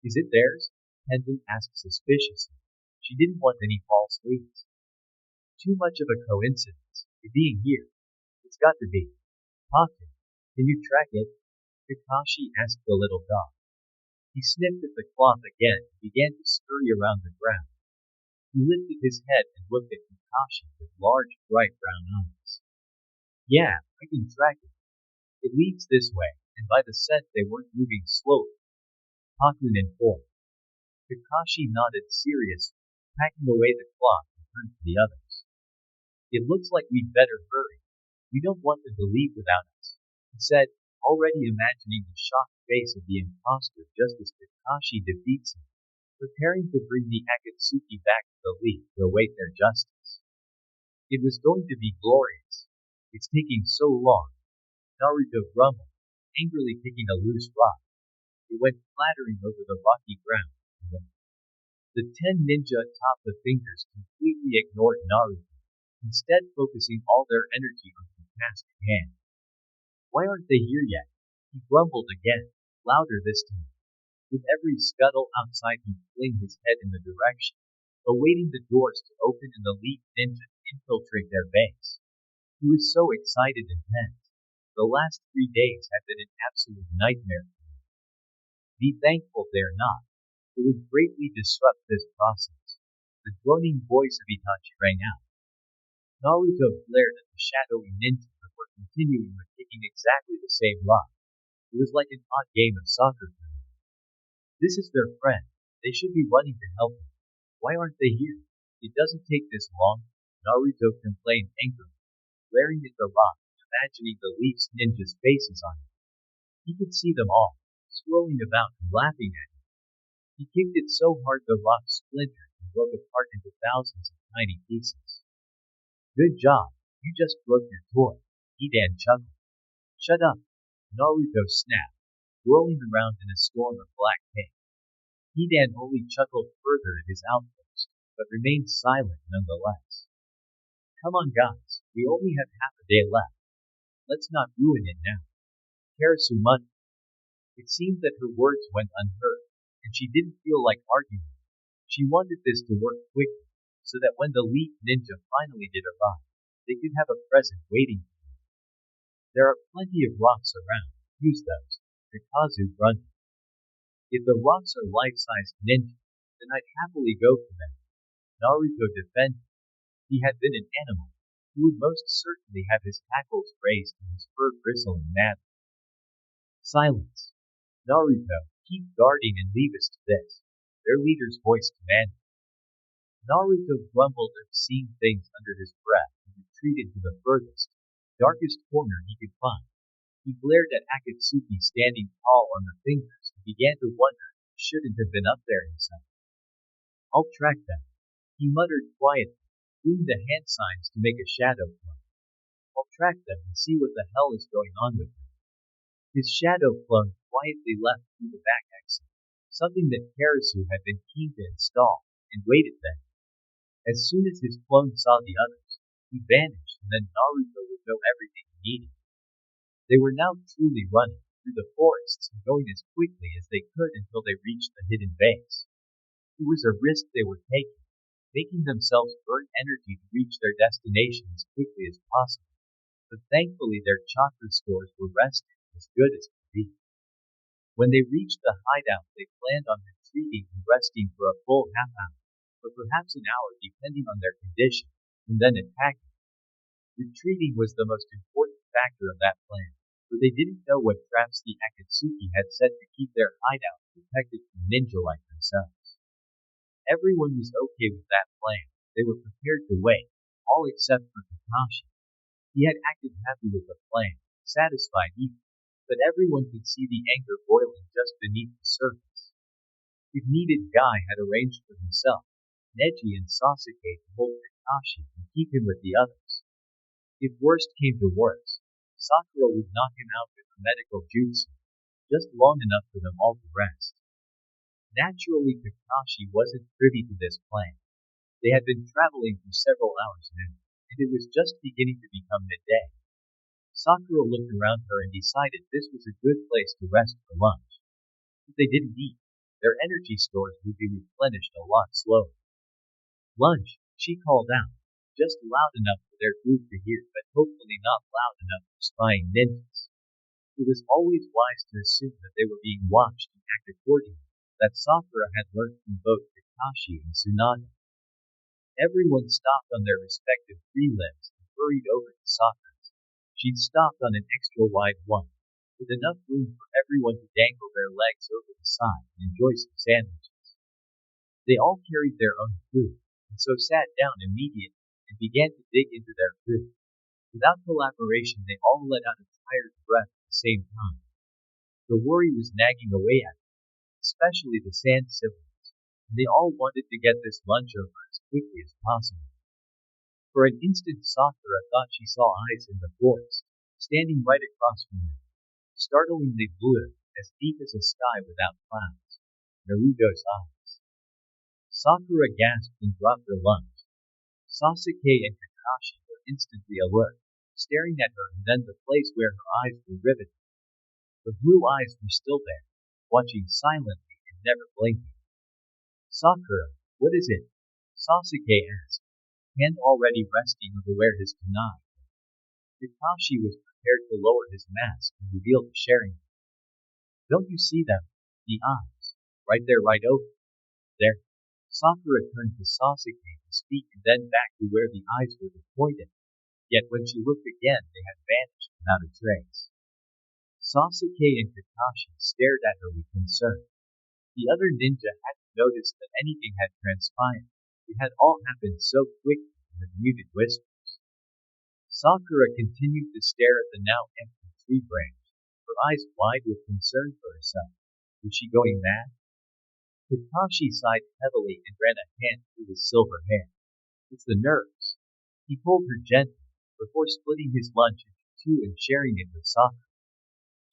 "Is it theirs?" Tenzin asked suspiciously. She didn't want any false leads. "Too much of a coincidence, it being here. It's got to be. Haku, can you track it?" Kakashi asked the little dog. He sniffed at the cloth again and began to scurry around the ground. He lifted his head and looked at Kakashi with large, bright brown eyes. "Yeah, I can track it. It leads this way, and by the scent they weren't moving slowly," Hakun informed. Kakashi nodded seriously, packing away the cloth and turned to the others. It looks like we'd better hurry. We don't want them to leave without us, he said, already imagining the shocked face of the imposter just as Kakashi defeats him, preparing to bring the Akatsuki back to the league to await their justice. It was going to be glorious. It's taking so long, Naruto grumbled, angrily picking a loose rock. It went clattering over the rocky ground. The 10 ninja atop the fingers completely ignored Naruto, instead focusing all their energy on the task at hand. Why aren't they here yet? He grumbled again, louder this time. With every scuttle outside he'd fling his head in the direction, awaiting the doors to open and the lead ninja to infiltrate their base. He was so excited and tense. The last 3 days had been an absolute nightmare. Be thankful they're not. It would greatly disrupt this process. The droning voice of Itachi rang out. Naruto glared at the shadowy ninja before continuing with kicking exactly the same rock. It was like an odd game of soccer for him. This is their friend. They should be running to help him. Why aren't they here? It doesn't take this long, Naruto complained angrily, glaring at the rock and imagining the Leaf's ninjas' faces on it. He could see them all, swirling about and laughing at him. He kicked it so hard the rock splintered and broke apart into thousands of tiny pieces. Good job, you just broke your toy, Hidan chuckled. Shut up, Naruto snapped, whirling around in a storm of black paint. Hidan only chuckled further at his outburst, but remained silent nonetheless. Come on guys, we only have half a day left. Let's not ruin it now. Karasu muttered. It seemed that her words went unheard, and she didn't feel like arguing. She wanted this to work quickly, so that when the lead ninja finally did arrive, they could have a present waiting for them. There are plenty of rocks around. Use those, Kakazu grunted. If the rocks are life-sized ninjas, then I'd happily go for them. Naruto defended. He had been an animal. He would most certainly have his hackles raised and his fur bristling madly. Silence. Naruto, keep guarding and leave us to this, their leader's voice commanded. Naruto grumbled at seeing things under his breath and retreated to the furthest, darkest corner he could find. He glared at Akatsuki standing tall on the fingers and began to wonder if he shouldn't have been up there himself. I'll track them, he muttered quietly, doing the hand signs to make a shadow clone. I'll track them and see what the hell is going on with them. His shadow clone quietly left through the back exit, something that Karasu had been keen to install, and waited there. As soon as his clone saw the others, he vanished and then Naruto would know everything he needed. They were now truly running through the forests and going as quickly as they could until they reached the hidden base. It was a risk they were taking, making themselves burn energy to reach their destination as quickly as possible. But thankfully their chakra stores were rested as good as could be. When they reached the hideout, they planned on retreating and resting for a full half hour, or perhaps an hour depending on their condition, and then attacking. Retreating was the most important factor of that plan, for they didn't know what traps the Akatsuki had set to keep their hideout protected from ninja like themselves. Everyone was okay with that plan. They were prepared to wait, all except for Kakashi. He had acted happy with the plan, satisfied even, but everyone could see the anger boiling just beneath the surface. If needed, Guy had arranged for himself, Neji and Sasuke to hold Kakashi and keep him with the others. If worst came to worst, Sakura would knock him out with a medical jutsu, just long enough for them all to rest. Naturally, Kakashi wasn't privy to this plan. They had been traveling for several hours now, and it was just beginning to become midday. Sakura looked around her and decided this was a good place to rest for lunch. If they didn't eat, their energy stores would be replenished a lot slower. Lunch, she called out, just loud enough for their group to hear, but hopefully not loud enough for spying ninjas. It was always wise to assume that they were being watched and act accordingly, that Sakura had learned from both Kakashi and Tsunade. Everyone stopped on their respective prelims and hurried over to Sakura's. She'd stopped on an extra wide one, with enough room for everyone to dangle their legs over the side and enjoy some sandwiches. They all carried their own food, and so sat down immediately, and began to dig into their food. Without collaboration, they all let out a tired breath at the same time. The worry was nagging away at them, especially the sand siblings, and they all wanted to get this lunch over as quickly as possible. For an instant Sakura thought she saw eyes in the forest, standing right across from them, startlingly blue, as deep as a sky without clouds. Naruto's eyes. Sakura gasped and dropped her lunch. Sasuke and Kakashi were instantly alert, staring at her and then the place where her eyes were riveted. The blue eyes were still there, watching silently and never blinking. Sakura, what is it? Sasuke asked, hand already resting over where his kunai. Kakashi was prepared to lower his mask and reveal the sharing. Don't you see them? The eyes. Right there, right over. There. Sakura turned to Sasuke to speak and then back to where the eyes were pointed. Yet when she looked again, they had vanished without a trace. Sasuke and Kakashi stared at her with concern. The other ninja hadn't noticed that anything had transpired. It had all happened so quickly with muted whispers. Sakura continued to stare at the now empty tree branch, her eyes wide with concern for herself. Was she going mad? Kakashi sighed heavily and ran a hand through his silver hair. It's the nerves. He pulled her gently, before splitting his lunch into two and sharing it with Sakura.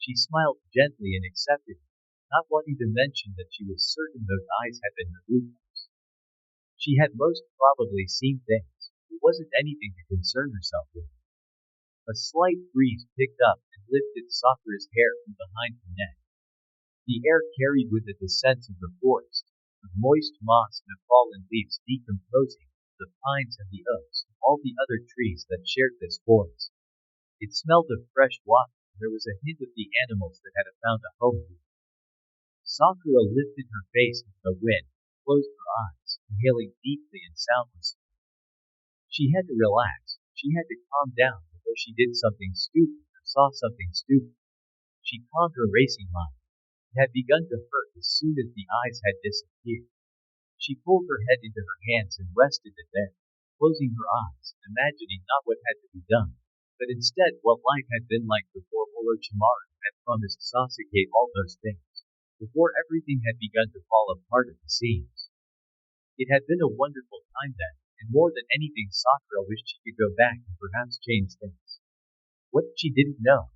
She smiled gently and accepted it, not wanting to mention that she was certain those eyes had been Naruto's. She had most probably seen things. It wasn't anything to concern herself with. A slight breeze picked up and lifted Sakura's hair from behind her neck. The air carried with it the scents of the forest, of moist moss and of fallen leaves decomposing, the pines and the oaks, and all the other trees that shared this forest. It smelled of fresh water, and there was a hint of the animals that had found a home here. Sakura lifted her face into the wind, closed her eyes, inhaling deeply and soundlessly. She had to relax, she had to calm down before she did something stupid or saw something stupid. She calmed her racing mind. It had begun to hurt as soon as the eyes had disappeared. She pulled her head into her hands and rested it there, closing her eyes, imagining not what had to be done, but instead what life had been like before Orochimaru had promised Sasuke all those things, before everything had begun to fall apart at the seams. It had been a wonderful time then, and more than anything Sakura wished she could go back and perhaps change things. What she didn't know.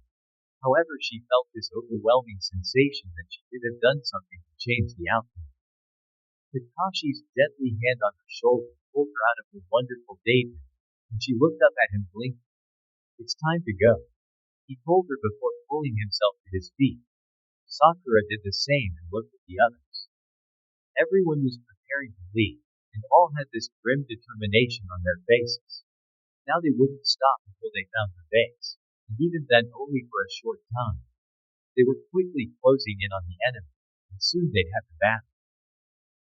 However, she felt this overwhelming sensation that she could have done something to change the outcome. Kakashi's gently hand on her shoulder pulled her out of her wonderful daydream, and she looked up at him blinking. It's time to go. He told her before pulling himself to his feet. Sakura did the same and looked at the others. Everyone was preparing to leave, and all had this grim determination on their faces. Now they wouldn't stop until they found the base, and even then only for a short time. They were quickly closing in on the enemy, and soon they'd have the battle.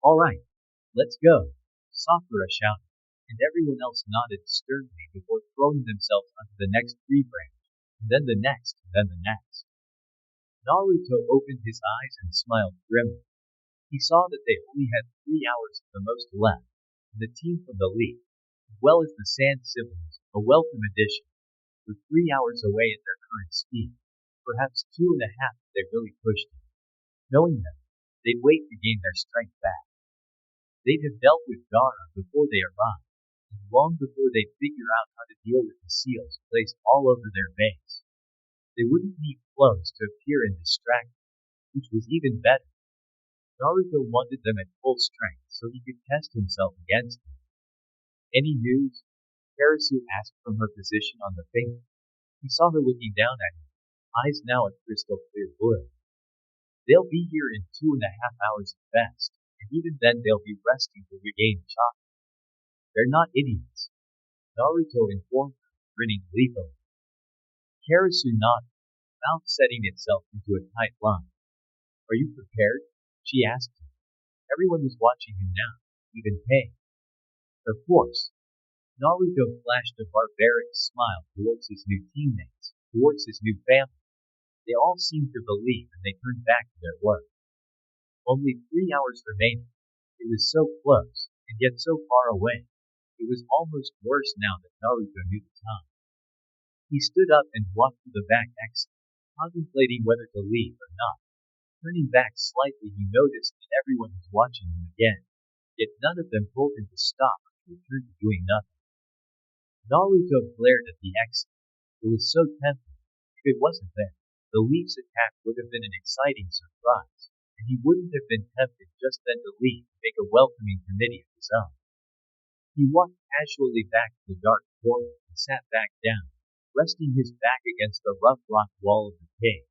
All right, let's go, Sakura shouted, and everyone else nodded sternly before throwing themselves onto the next tree branch, and then the next, and then the next. Naruto opened his eyes and smiled grimly. He saw that they only had 3 hours at the most left, and the team from the league, as well as the Sand siblings, a welcome addition, were 3 hours away at their current speed, perhaps 2.5 if they really pushed it. Knowing them, they'd wait to gain their strength back. They'd have dealt with Gaara before they arrived, and long before they'd figure out how to deal with the seals placed all over their base. They wouldn't need clothes to appear and distract them, which was even better. Naruto wanted them at full strength so he could test himself against them. Any news? Karasu asked from her position on the finger. He saw her looking down at him, eyes now a crystal clear blue. They'll be here in 2.5 hours at best, and even then they'll be resting to regain chakra. They're not idiots, Naruto informed her, grinning gleefully. Karasu nodded, mouth setting itself into a tight line. Are you prepared? She asked him. Everyone was watching him now, even Pain. Of course. Naruto flashed a barbaric smile towards his new teammates, towards his new family. They all seemed to believe and they turned back to their work. Only 3 hours remaining. It was so close, and yet so far away. It was almost worse now that Naruto knew the time. He stood up and walked to the back exit, contemplating whether to leave or not. Turning back slightly, he noticed that everyone was watching him again, yet none of them told him to stop or to return to doing nothing. Naruto glared at the exit. It was so tempting. If it wasn't there, the Leaf's attack would have been an exciting surprise, and he wouldn't have been tempted just then to leave and make a welcoming committee of his own. He walked casually back to the dark corner and sat back down, resting his back against the rough rock wall of the cave.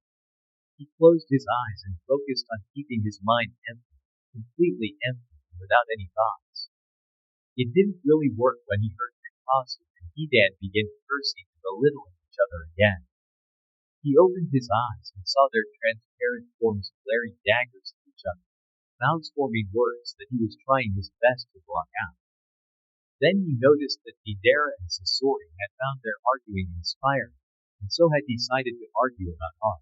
He closed his eyes and focused on keeping his mind empty, completely empty, and without any thoughts. It didn't really work when he heard Akatsuki and Hidan begin cursing and belittling each other again. He opened his eyes and saw their transparent forms glaring daggers at each other, mouths forming words that he was trying his best to block out. Then he noticed that Deidara and Sasori had found their arguing inspiring, and so had decided to argue about art.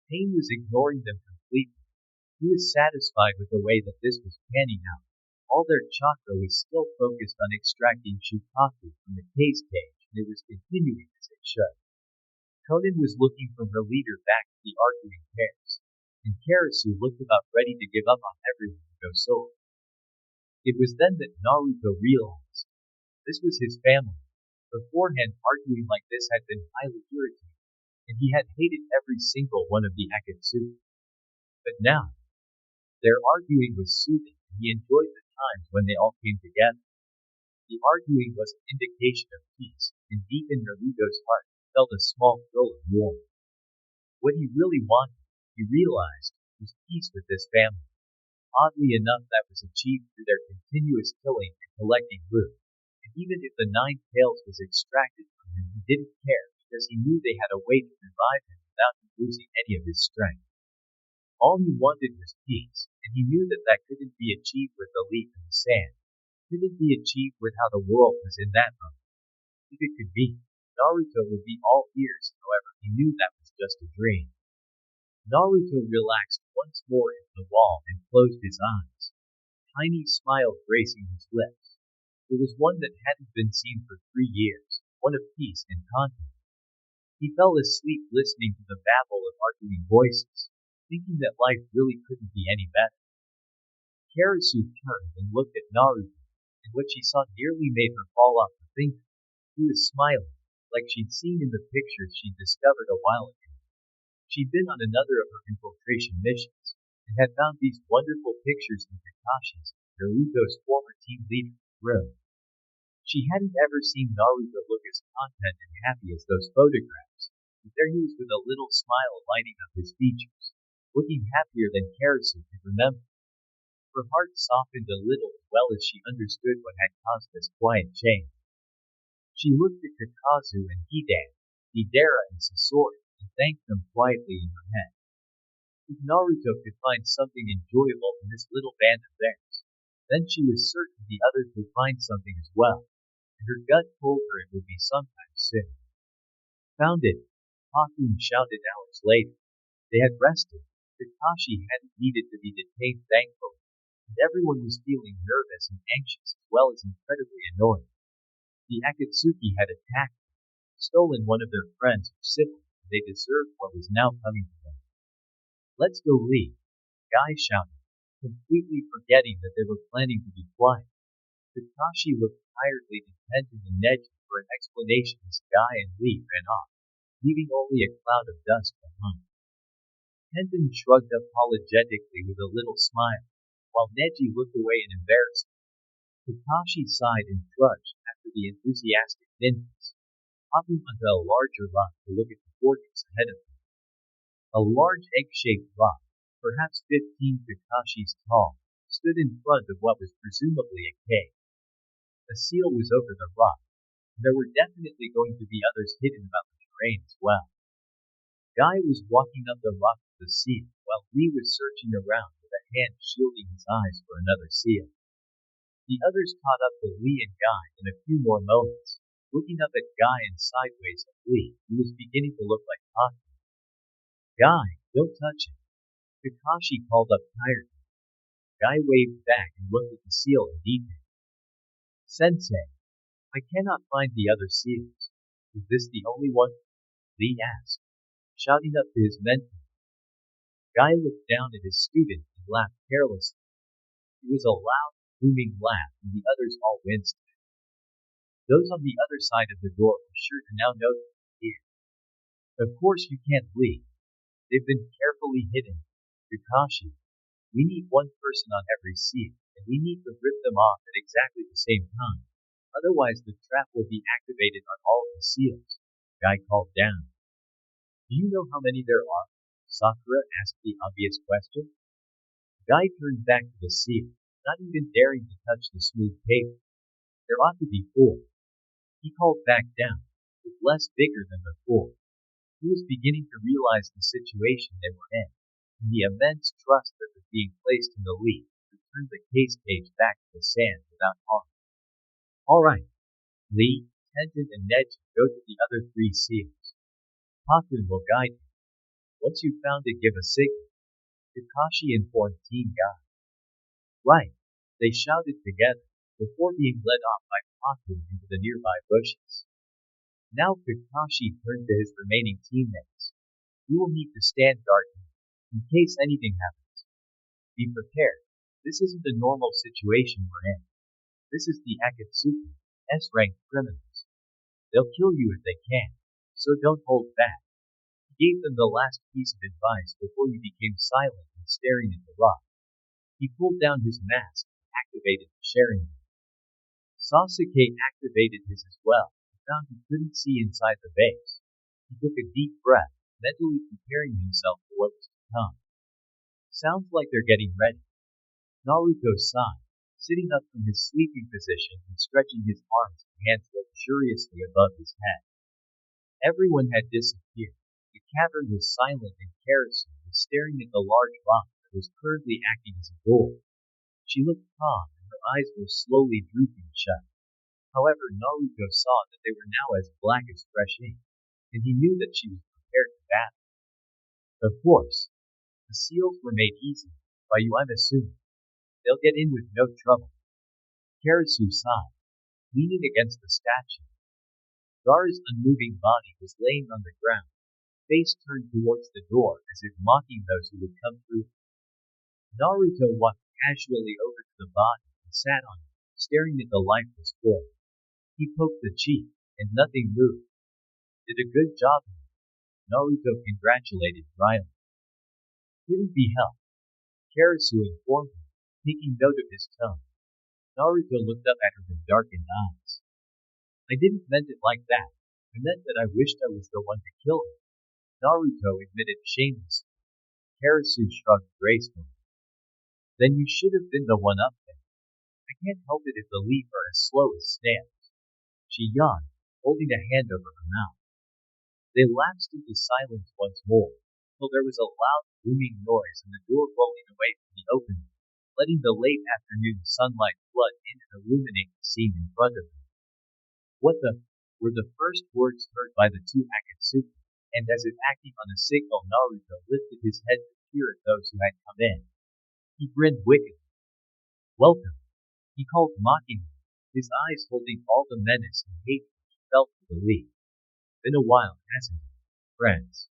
Pain was ignoring them completely. He was satisfied with the way that this was panning out. All their chakra was still focused on extracting Shukaku from the case cage, and it was continuing as it should. Konan was looking from her leader back to the arguing pairs, and Karasu looked about ready to give up on everyone to go solo. It was then that Naruto realized this was his family. Beforehand, arguing like this had been highly irritating, and he had hated every single one of the Akatsuki. But now, their arguing was soothing, and he enjoyed the times when they all came together. The arguing was an indication of peace, and deep in Naruto's heart felt a small thrill of warmth. What he really wanted, he realized, was peace with this family. Oddly enough, that was achieved through their continuous killing and collecting loot. And even if the 9 tails was extracted from him, he didn't care, because he knew they had a way to revive him without him losing any of his strength. All he wanted was peace, and he knew that that couldn't be achieved with the leaf in the sand. Couldn't be achieved with how the world was in that moment. If it could be, Naruto would be all ears, however, he knew that was just a dream. Naruto relaxed once more into the wall and closed his eyes. Tiny smile gracing his lips. It was one that hadn't been seen for 3 years, one of peace and content. He fell asleep listening to the babble of arguing voices, thinking that life really couldn't be any better. Karasu turned and looked at Naruto, and what she saw nearly made her fall off the finger. He was smiling, like she'd seen in the pictures she'd discovered a while ago. She'd been on another of her infiltration missions, and had found these wonderful pictures in Kakashi's, Naruto's former team leader, room. She hadn't ever seen Naruto look as content and happy as those photographs, but there he was with a little smile lighting up his features, looking happier than Karasu could remember. Her heart softened a little as well as she understood what had caused this quiet change. She looked at Kakazu and Hidan, Deidara and Sasori, and thanked them quietly in her head. If Naruto could find something enjoyable in this little band of theirs, then she was certain the others would find something as well, and her gut told her it would be sometime soon. Found it, Hakuin shouted hours later. They had rested. Kakashi hadn't needed to be detained thankfully, and everyone was feeling nervous and anxious as well as incredibly annoyed. The Akatsuki had attacked them, stolen one of their friends or siblings, and they deserved what was now coming to them. Let's go leave, Guy shouted, completely forgetting that they were planning to be quiet. Kakashi looked tiredly to Tenten and Neji for an explanation as Guy and Lee ran off, leaving only a cloud of dust behind. Tenten shrugged apologetically with a little smile, while Neji looked away in embarrassment. Kakashi sighed and trudged after the enthusiastic ninjas, hopping onto a larger rock to look at the fortress ahead of him. A large egg-shaped rock, perhaps 15 Kakashis tall, stood in front of what was presumably a cave. A seal was over the rock, and there were definitely going to be others hidden about the terrain as well. Guy was walking up the rock to the seal, while Lee was searching around with a hand shielding his eyes for another seal. The others caught up to Lee and Guy in a few more moments, looking up at Guy and sideways at Lee, who was beginning to look like Haku. Guy, don't touch him. Kakashi called up tiredly. Guy waved back and looked at the seal in detail. Sensei, I cannot find the other seals. Is this the only one? Lee asked, shouting up to his mentor. Guy looked down at his student and laughed carelessly. It was a loud, booming laugh, and the others all winced. Those on the other side of the door were sure to now notice it. Of course you can't leave. They've been carefully hidden. Kakashi, we need one person on every seal, and we need to rip them off at exactly the same time. Otherwise the trap will be activated on all of the seals. Guy called down. Do you know how many there are? Sakura asked the obvious question. Guy turned back to the seal, not even daring to touch the smooth paper. There ought to be 4. He called back down, with less vigor than before. He was beginning to realize the situation they were in, and the immense trust that was being placed in the lead to turn the case page back to the sand without harm. Alright, Lee, Tenzin, and Neji go to the other 3 seals. Pakun will guide you. Once you've found it, give a signal. Kakashi informed Team Guy. Right, they shouted together, before being led off by Pakun into the nearby bushes. Now Kakashi turned to his remaining teammates. You will need to stand guard here, in case anything happens. Be prepared. This isn't a normal situation we're in. This is the Akatsuki, S-ranked criminals. They'll kill you if they can, so don't hold back. He gave them the last piece of advice before he became silent and staring at the rock. He pulled down his mask and activated the sharing ring. Sasuke activated his as well, and found he couldn't see inside the base. He took a deep breath, mentally preparing himself for what was to come. Sounds like they're getting ready. Naruto sighed, sitting up from his sleeping position and stretching his arms and hands luxuriously above his head. Everyone had disappeared. The cavern was silent and Karasu was staring at the large rock that was currently acting as a door. She looked calm and her eyes were slowly drooping shut. However, Naruto saw that they were now as black as fresh ink, and he knew that she was prepared for battle. Of course, the seals were made easy, by you I'm assuming. They'll get in with no trouble. Karasu sighed, leaning against the statue. Gaara's unmoving body was laying on the ground, face turned towards the door as if mocking those who would come through. Naruto walked casually over to the body and sat on it, staring at the lifeless form. He poked the cheek, and nothing moved. Did a good job, Naruto congratulated dryly. Couldn't be helped. Karasu informed him, taking note of his tone. Naruto looked up at her with darkened eyes. I didn't meant it like that. I meant that I wished I was the one to kill her. Naruto admitted shamelessly. Karasu shrugged gracefully. Then you should have been the one up there. I can't help it if the leaf are as slow as snails. She yawned, holding a hand over her mouth. They lapsed into silence once more, till there was a loud booming noise and the door rolling away from the opening, letting the late afternoon sunlight flood in and illuminate the scene in front of them. What the were the first words heard by the 2 Akatsuki, and as if acting on a signal Naruto lifted his head to peer at those who had come in. He grinned wickedly. Welcome, he called mockingly, his eyes holding all the menace and hatred he felt for the league. Been a while, hasn't it, friends?